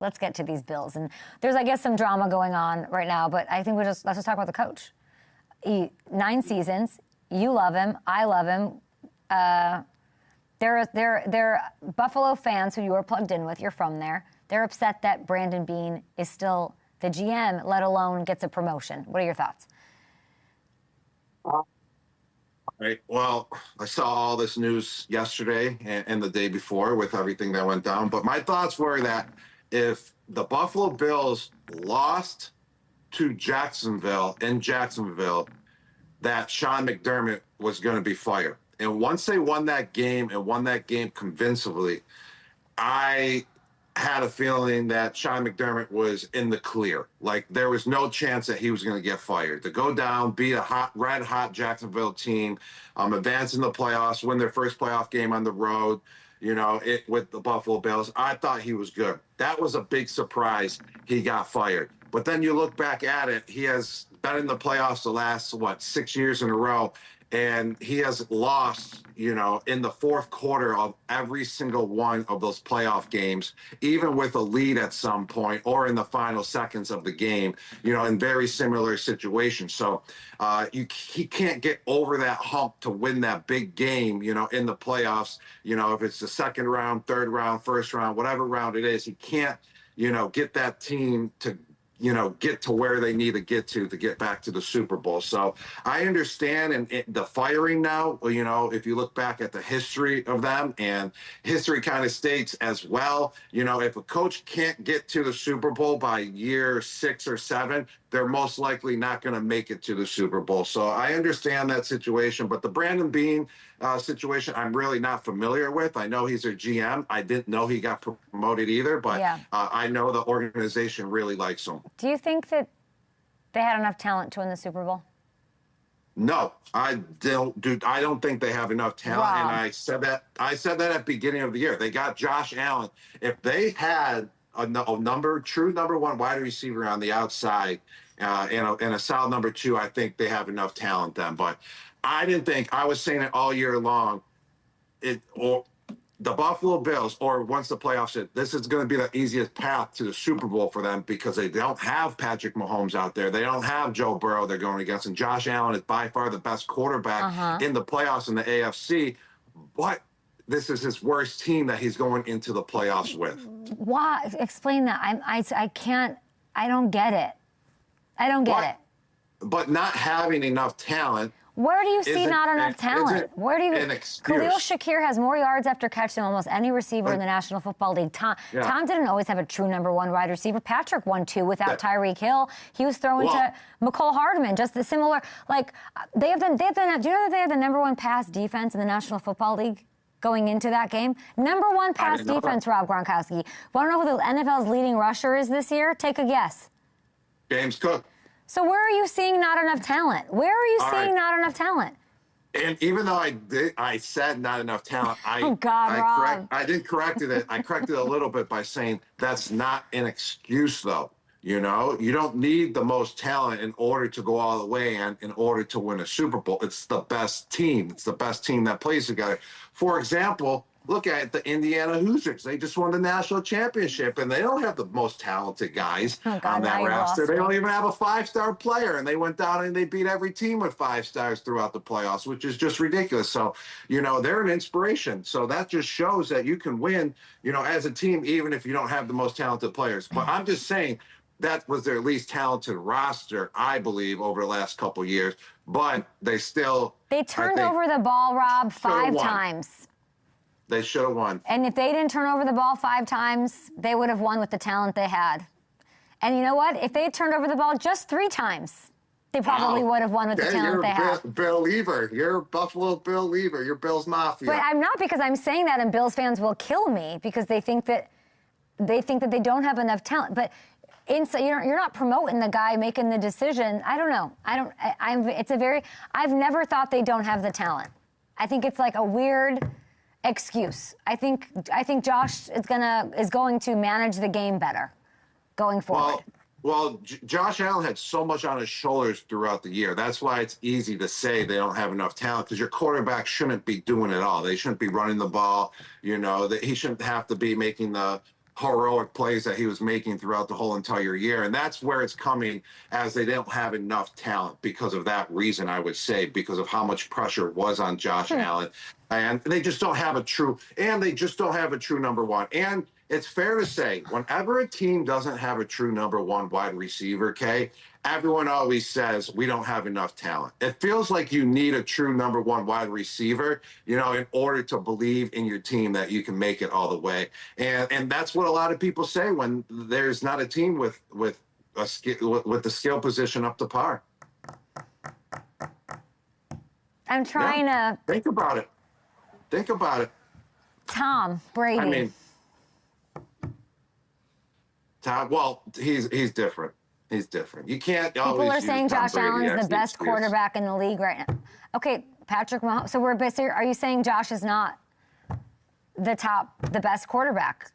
let's get to these Bills. And there's, I guess, some drama going on right now, but I think let's just talk about the coach. 9 seasons. You love him. I love him. They're Buffalo fans who you are plugged in with. You're from there. They're upset that Brandon Beane is still the GM, let alone gets a promotion. What are your thoughts? Right. Well, I saw all this news yesterday and the day before with everything that went down. But my thoughts were that if the Buffalo Bills lost to Jacksonville in Jacksonville, that Sean McDermott was going to be fired. And once they won that game and won that game convincingly, I had a feeling that Sean McDermott was in the clear. Like, there was no chance that he was going to get fired. To go down, beat a red-hot Jacksonville team, advance in the playoffs, win their first playoff game on the road, with the Buffalo Bills, I thought he was good. That was a big surprise he got fired. But then you look back at it, he has been in the playoffs the last, 6 years in a row, and he has lost, in the fourth quarter of every single one of those playoff games, even with a lead at some point or in the final seconds of the game, in very similar situations. So he can't get over that hump to win that big game, in the playoffs. If it's the second round, third round, first round, whatever round it is, he can't, get that team to get to where they need to get back to the Super Bowl. So I understand and the firing now, if you look back at the history of them, and history kind of states as well, if a coach can't get to the Super Bowl by year 6 or 7, they're most likely not going to make it to the Super Bowl. So I understand that situation, but the Brandon Beane situation, I'm really not familiar with. I know he's their GM. I didn't know he got promoted either, but I know the organization really likes him. Do you think that they had enough talent to win the Super Bowl? No, I don't think they have enough talent. Wow. And I said that at the beginning of the year. They got Josh Allen. If they had a true number 1 wide receiver on the outside and a solid number 2, I think they have enough talent then. But I didn't think, I was saying it all year long, the Buffalo Bills, or once the playoffs hit, this is going to be the easiest path to the Super Bowl for them because they don't have Patrick Mahomes out there. They don't have Joe Burrow they're going against. And Josh Allen is by far the best quarterback in the playoffs in the AFC. But this is his worst team that he's going into the playoffs with. Why? Explain that. I can't, I don't get it. I don't get it. But not having enough talent. Where do you see not enough talent? Where do you? Khalil Shakir has more yards after catch than almost any receiver in the National Football League. Tom didn't always have a true number 1 wide receiver. Patrick won 2 without Tyreek Hill. He was throwing to McCole Hardman, just the similar. Like do you know that they have the number 1 pass defense in the National Football League going into that game? Number 1 pass defense, Rob Gronkowski. Want to know who the NFL's leading rusher is this year? Take a guess. James Cook. So where are you seeing not enough talent? Where are you seeing not enough talent? And even though I said not enough talent, I didn't correct it. I corrected it a little bit by saying that's not an excuse, though. You don't need the most talent in order to go all the way and in order to win a Super Bowl. It's the best team. It's the best team that plays together. For example, look at the Indiana Hoosiers. They just won the national championship, and they don't have the most talented guys on that roster. They don't even have a 5-star player, and they went down and they beat every team with 5 stars throughout the playoffs, which is just ridiculous. So, they're an inspiration. So that just shows that you can win, as a team, even if you don't have the most talented players. But I'm just saying that was their least talented roster, I believe, over the last couple of years. But they still... They turned over the ball, Rob, 5 times. They should have won. And if they didn't turn over the ball 5 times, they would have won with the talent they had. And you know what? If they had turned over the ball just 3 times, they probably would have won with the talent they had. Bill Lever. You're Buffalo Bill Lever. You're Bills Mafia. But I'm not, because I'm saying that, and Bills fans will kill me because they think that they don't have enough talent. But you're not promoting the guy making the decision. I don't know. I've never thought they don't have the talent. I think it's like a weird excuse. I think Josh is going to manage the game better going forward. Well, Josh Allen had so much on his shoulders throughout the year. That's why it's easy to say they don't have enough talent, because your quarterback shouldn't be doing it all. They shouldn't be running the ball. He shouldn't have to be making the heroic plays that he was making throughout the whole entire year. And that's where it's coming, as they don't have enough talent because of that reason, I would say, because of how much pressure was on Josh Allen. And they just don't have a true number one. And it's fair to say, whenever a team doesn't have a true number one wide receiver, Kay, everyone always says we don't have enough talent. It feels like you need a true number one wide receiver, in order to believe in your team that you can make it all the way. And that's what a lot of people say when there's not a team with the skill position up to par. I'm trying to think about it. Think about it. Tom Brady. I mean, well, he's different. He's different. You can't always. People are saying Josh Allen's the best excuse. quarterback in the league right now. Okay, Patrick Mahomes. So are you saying Josh is not the best quarterback?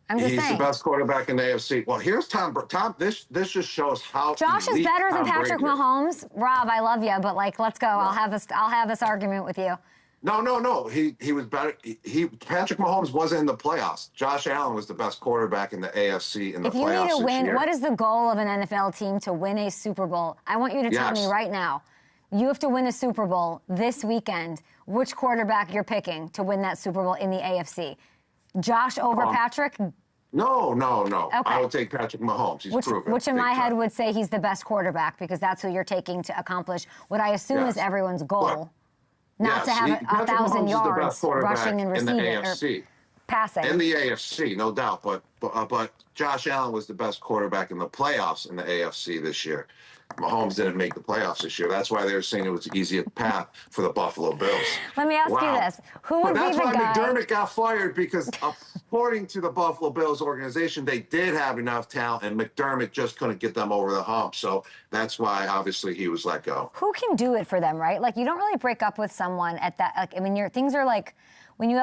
I'm just saying. He's the best quarterback in the AFC. Well, here's Tom. This just shows how Josh is better than Patrick Mahomes. Rob, I love you, but let's go. No. I'll have this argument with you. No. He was better. Patrick Mahomes wasn't in the playoffs. Josh Allen was the best quarterback in the AFC in the playoffs. If you need to win, what is the goal of an NFL team to win a Super Bowl? I want you to tell me right now. You have to win a Super Bowl this weekend. Which quarterback you're picking to win that Super Bowl in the AFC? Josh over Patrick? No. Okay. I would take Patrick Mahomes. He's proven. Which in my head would say he's the best quarterback because that's who you're taking to accomplish what I assume is everyone's goal. Not to have 1,000 yards rushing and receiving or passing. In the AFC, no doubt. But Josh Allen was the best quarterback in the playoffs in the AFC this year. Mahomes didn't make the playoffs this year. That's why they were saying it was the easiest path for the Buffalo Bills. Let me ask you this. Who would be the guy? That's why McDermott got fired, because according to the Buffalo Bills organization, they did have enough talent, and McDermott just couldn't get them over the hump. So that's why, obviously, he was let go. Who can do it for them, right? You don't really break up with someone at that. Things are when you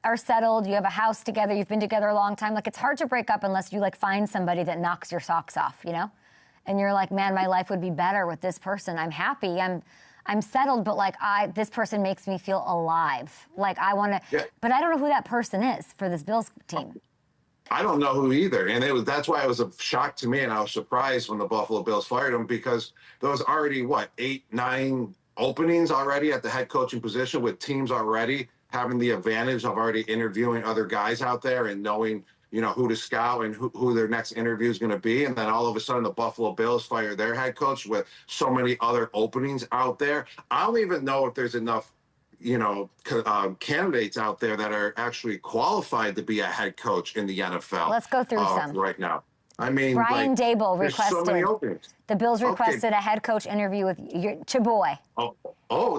are settled, you have a house together, you've been together a long time. It's hard to break up unless you find somebody that knocks your socks off, And you're like, man, my life would be better with this person. I'm happy. I'm settled, but this person makes me feel alive. I want to, but I don't know who that person is for this Bills team. I don't know who either. And that's why it was a shock to me. And I was surprised when the Buffalo Bills fired him, because there was already 8, 9 openings already at the head coaching position, with teams already having the advantage of already interviewing other guys out there and knowing, who to scout and who their next interview is going to be. And then all of a sudden the Buffalo Bills fire their head coach with so many other openings out there. I don't even know if there's enough, candidates out there that are actually qualified to be a head coach in the NFL. Let's go through some right now. I mean, Brian Daboll requested. So many openings. The Bills requested a head coach interview with your Chaboy.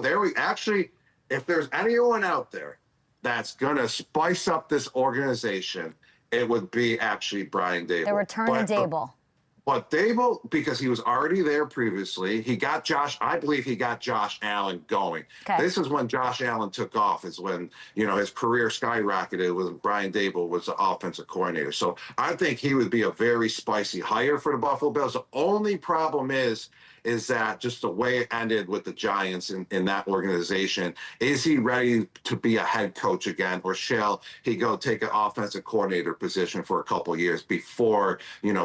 There we actually. If there's anyone out there that's going to spice up this organization, it would be actually Brian Daboll. The return of Daboll. But Daboll, because he was already there previously, I believe he got Josh Allen going. Okay. This is when Josh Allen took off, is when, his career skyrocketed when Brian Daboll was the offensive coordinator. So I think he would be a very spicy hire for the Buffalo Bills. The only problem is that just the way it ended with the Giants in that organization. Is he ready to be a head coach again, or shall he go take an offensive coordinator position for a couple of years before,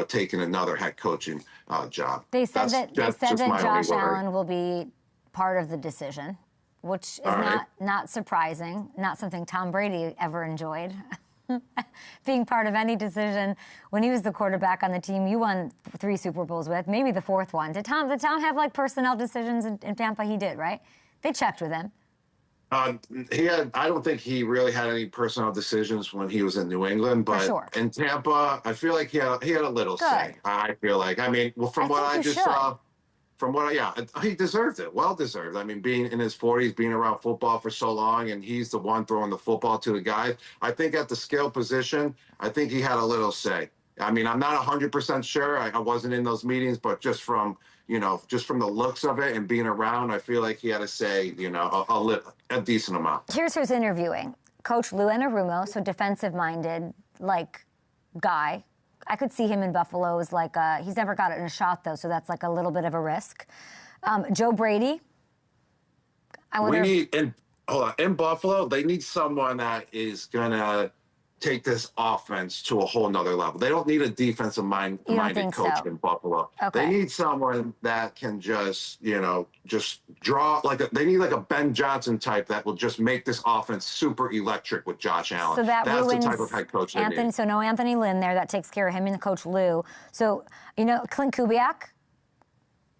taking another head coaching job? They said that Josh Allen will be part of the decision, which is not surprising, not something Tom Brady ever enjoyed. Being part of any decision. When he was the quarterback on the team you won 3 Super Bowls with, maybe the 4th one. Did Tom have personnel decisions in Tampa? He did, right? They checked with him. I don't think he really had any personnel decisions when he was in New England, but in Tampa, I feel like he had a little say. I feel like, from what I just saw, he deserved it. Well deserved. Being in his 40s, being around football for so long, and he's the one throwing the football to the guys. I think at the skill position, I think he had a little say. I'm not 100% sure. I wasn't in those meetings, but just from the looks of it and being around, I feel like he had a say, a decent amount. Here's who's interviewing. Coach Lou Anarumo, so defensive-minded, guy. I could see him in Buffalo as he's never gotten a shot, though, so that's a little bit of a risk. Joe Brady. In Buffalo, they need someone that is going to take this offense to a whole nother level. They don't need a defensive minded coach in Buffalo. Okay. They need someone that can just, just draw they need like a Ben Johnson type that will just make this offense super electric with Josh Allen. So that's the type of head coach they need. So no Anthony Lynn there. That takes care of him and Coach Lou. So, Clint Kubiak?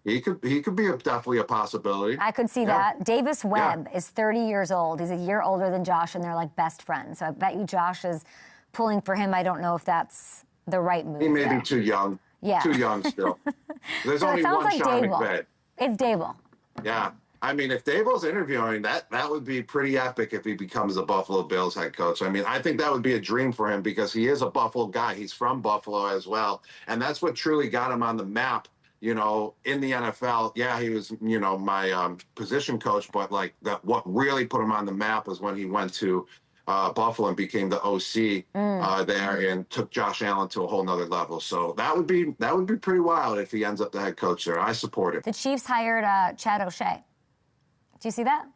He could be definitely a possibility. I could see that. Davis Webb is 30 years old. He's a year older than Josh, and they're like best friends. So I bet you Josh is pulling for him. I don't know if that's the right move. He may be too young. Yeah. Too young still. There's only one like Sean Daboll. McVay. It's Daboll. Yeah. I mean, if Daboll's interviewing, that would be pretty epic if he becomes the Buffalo Bills head coach. I mean, I think that would be a dream for him because he is a Buffalo guy. He's from Buffalo as well. And that's what truly got him on the map. In the NFL, he was, my position coach, but what really put him on the map was when he went to Buffalo and became the OC there and took Josh Allen to a whole nother level. So that would be pretty wild if he ends up the head coach there. I support it. The Chiefs hired Chad O'Shea. Do you see that?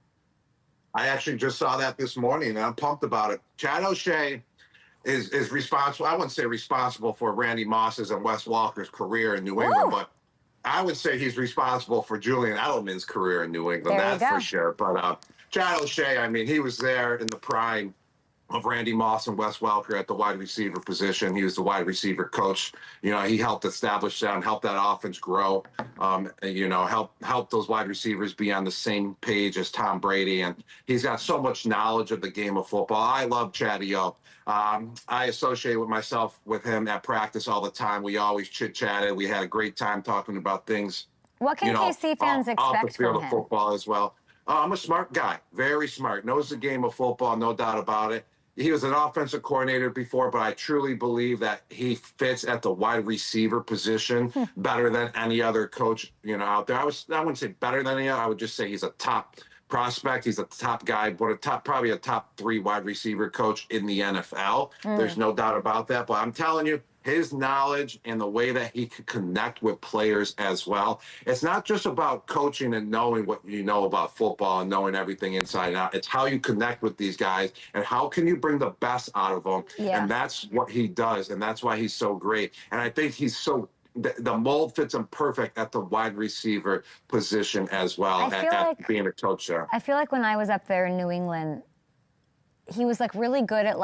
I actually just saw that this morning, and I'm pumped about it. Chad O'Shea is responsible. I wouldn't say responsible for Randy Moss's and Wes Walker's career in New England, but I would say he's responsible for Julian Edelman's career in New England. That's for sure. But Chad O'Shea, I mean, he was there in the prime of Randy Moss and Wes Welker at the wide receiver position. He was the wide receiver coach. He helped establish that and help that offense grow. Help those wide receivers be on the same page as Tom Brady. And he's got so much knowledge of the game of football. I love Chatty O. I associate with him at practice all the time. We always chit-chatted. We had a great time talking about things. What can KC fans expect off the field from him? of football as well. I'm a smart guy, very smart, knows the game of football, no doubt about it. He was an offensive coordinator before, but I truly believe that he fits at the wide receiver position better than any other coach, out there. I wouldn't say better than any other. I would just say he's a top prospect. He's a top guy, but probably a top 3 wide receiver coach in the NFL. There's no doubt about that. But I'm telling you, his knowledge and the way that he could connect with players as well. It's not just about coaching and knowing what you know about football and knowing everything inside and out. It's how you connect with these guys and how can you bring the best out of them. Yeah. And that's what he does. And that's why he's so great. And I think he's the mold fits him perfect at the wide receiver position as well, at being a coach there. I feel like when I was up there in New England, he was really good at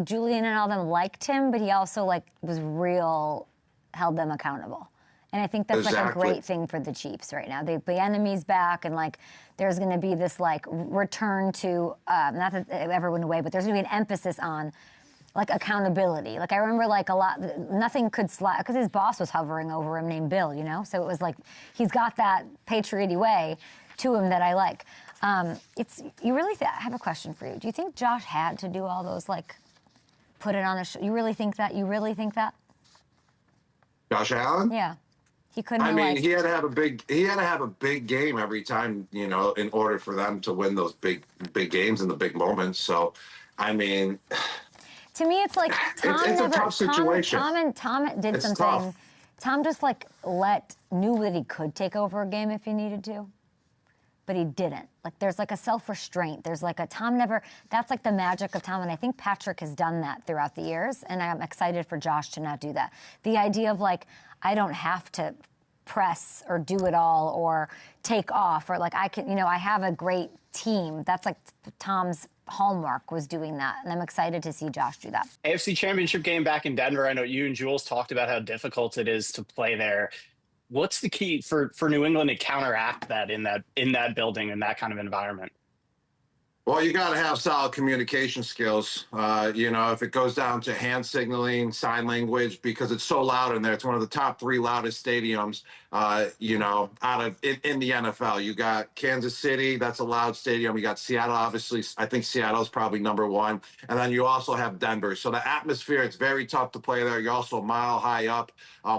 Julian and all them liked him, but he also was held them accountable. And I think that's a great thing for the Chiefs right now. The enemy's back, and there's going to be this return to not that it ever went away, but there's going to be an emphasis on accountability. I remember a lot, nothing could slide because his boss was hovering over him named Bill, So it was he's got that Patriot-y way to him that I like. I have a question for you. Do you think Josh had to do all those put it on a show? You really think that? Josh Allen? Yeah. He couldn't. I mean, he had to have a big game every time, in order for them to win those big games and the big moments. So, I mean, to me, it's Tom it's a tough situation. Tom did something. Tough. Tom just knew that he could take over a game if he needed to, but he didn't. There's a self-restraint. There's a Tom never, that's the magic of Tom. And I think Patrick has done that throughout the years. And I'm excited for Josh to not do that. The idea of I don't have to press or do it all or take off or I can, I have a great team. That's Tom's hallmark was doing that. And I'm excited to see Josh do that. AFC Championship game back in Denver. I know you and Jules talked about how difficult it is to play there. What's the key for New England to counteract that in that building, in that kind of environment? Well, you got to have solid communication skills. If it goes down to hand signaling, sign language, because it's so loud in there. It's one of the top 3 loudest stadiums, in the NFL. You got Kansas City, that's a loud stadium. You got Seattle, obviously. I think Seattle's probably number 1. And then you also have Denver. So the atmosphere, it's very tough to play there. You're also a mile high up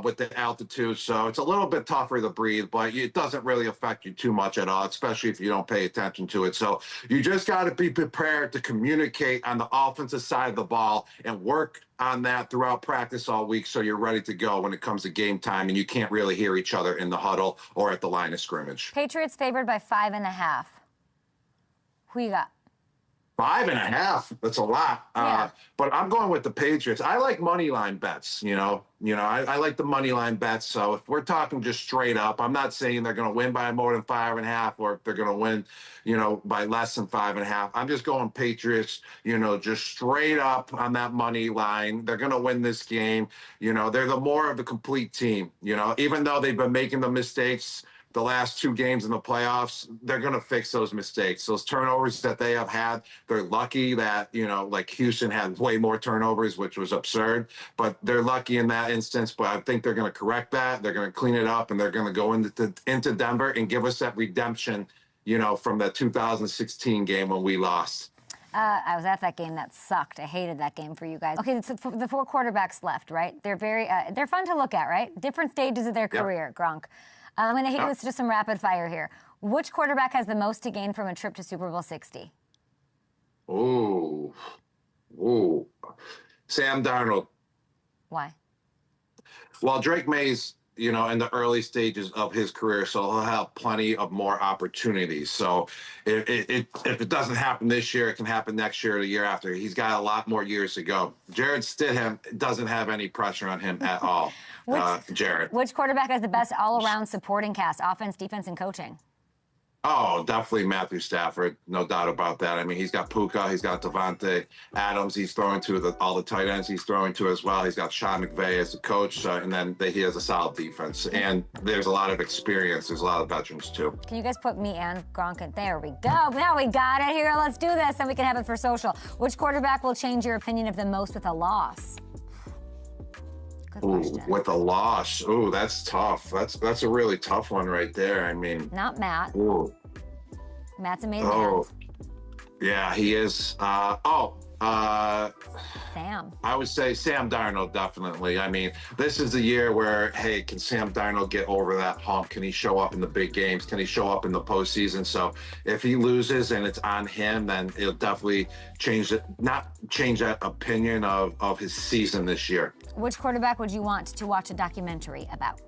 with the altitude. So it's a little bit tougher to breathe, but it doesn't really affect you too much at all, especially if you don't pay attention to it. So you just got to be prepared to communicate on the offensive side of the ball and work on that throughout practice all week so you're ready to go when it comes to game time and you can't really hear each other in the huddle or at the line of scrimmage. Patriots favored by 5.5. Who you got? 5.5. That's a lot. Yeah. But I'm going with the Patriots. I like money line bets. I like the money line bets. So if we're talking just straight up, I'm not saying they're going to win by more than 5.5, or if they're going to win, by less than 5.5. I'm just going Patriots. Just straight up on that money line. They're going to win this game. They're the more of the complete team. Even though they've been making the mistakes the last 2 games in the playoffs, they're going to fix those mistakes. Those turnovers that they have had, they're lucky that, like Houston had way more turnovers, which was absurd, but they're lucky in that instance. But I think they're going to correct that. They're going to clean it up, and they're going to go into Denver and give us that redemption, from the 2016 game when we lost. I was at that game. That sucked. I hated that game for you guys. Okay, so the 4 quarterbacks left, right? They're they're fun to look at, right? Different stages of their career, Gronk. I'm going to hit you with just some rapid fire here. Which quarterback has the most to gain from a trip to Super Bowl 60? Ooh. Sam Darnold. Why? Well, Drake May's, in the early stages of his career, so he'll have plenty of more opportunities. So if it doesn't happen this year, it can happen next year or the year after. He's got a lot more years to go. Jared Stidham doesn't have any pressure on him at all. Jared. Which quarterback has the best all-around supporting cast, offense, defense, and coaching? Oh, definitely Matthew Stafford. No doubt about that. I mean, he's got Puka. He's got Devontae Adams. He's throwing to all the tight ends he's throwing to as well. He's got Sean McVay as the coach, and then he has a solid defense. And there's a lot of experience. There's a lot of veterans, too. Can you guys put me and Gronk in? There we go. Now we got it here. Let's do this, and we can have it for social. Which quarterback will change your opinion of the most with a loss? Ooh, with a loss. Ooh, that's tough. That's a really tough one right there. I mean, not Matt. Ooh. Matt's amazing. Oh, yeah, he is. Sam. I would say Sam Darnold, definitely. I mean, this is the year where, hey, can Sam Darnold get over that hump? Can he show up in the big games? Can he show up in the postseason? So if he loses and it's on him, then it'll definitely not change that opinion of his season this year. Which quarterback would you want to watch a documentary about?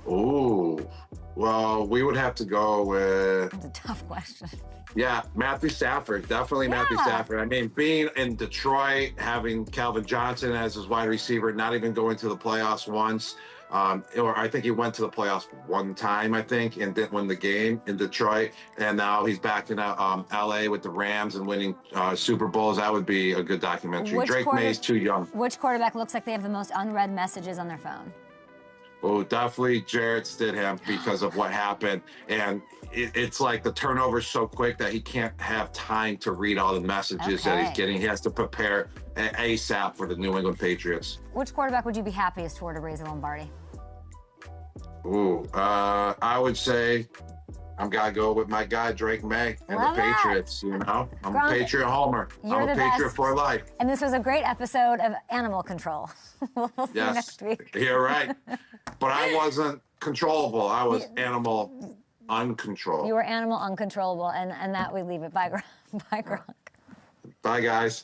Ooh, well, we would have to go with... That's a tough question. Yeah, Matthew Stafford, definitely Matthew Stafford. I mean, being in Detroit, having Calvin Johnson as his wide receiver, not even going to the playoffs once, or I think he went to the playoffs one time, I think, and didn't win the game in Detroit. And now he's back in LA with the Rams and winning Super Bowls. That would be a good documentary. Drake May's too young. Which quarterback looks like they have the most unread messages on their phone? Oh, definitely Jared Stidham, because of what happened. And it's like the turnover's so quick that he can't have time to read all the messages that he's getting. He has to prepare ASAP for the New England Patriots. Which quarterback would you be happiest for to raise a Lombardi? Ooh, I would say I'm going to go with my guy, Drake May, and the Patriots, I'm a Patriot homer. I'm a Patriot for life. And this was a great episode of Animal Control. We'll see you next week. You're right. But I wasn't controllable. I was animal uncontrollable. You were animal uncontrollable, and that we leave it. Bye, Gronk. Bye, guys.